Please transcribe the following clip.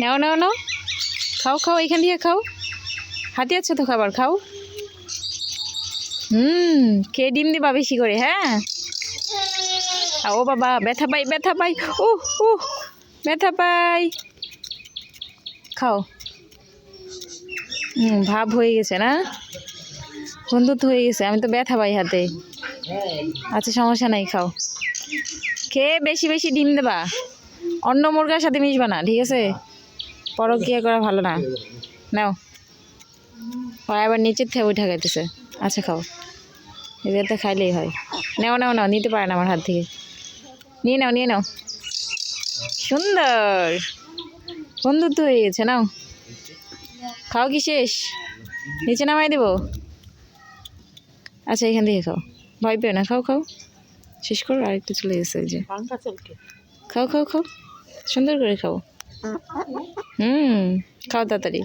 নাও নাও নাও, খাও খাও, এখান থেকে খাও, হাতে আছে তো খাবার, খাও। খেয়ে ডিম দিবা বেশি করে, হ্যাঁ। ও বাবা, ব্যথা পাই, ব্যথা পাই, ও ও, ব্যথা পাই। খাও। ভাব হয়ে গেছে না, বন্ধুত্ব হয়ে গেছে। আমি তো ব্যথা পাই হাতে। আচ্ছা সমস্যা নাই, খাও। খেয়ে বেশি বেশি ডিম দেবা, অন্য মুরগার সাথে মিশবা না, ঠিক আছে? পরকীয়া করা ভালো না। নাও, আবার নিচের থেকে উঠে খাইতেছে। আচ্ছা খাও, এবারে খাইলেই হয়। নাও নাও নাও, নিতে পারে না আমার হাত থেকে। নিয়ে নাও, নিয়ে নাও। সুন্দর, বন্ধুত্ব হয়ে গেছে। নাও খাও। কি শেষ? নিচে নামাই দেবো? আচ্ছা এখান থেকে খাও, ভয় পেও না, খাও খাও, শেষ করো। আরেকটু চলে গেছে ওই যে। খাও খাও খাও, সুন্দর করে খাও। খাও তাড়াতাড়ি।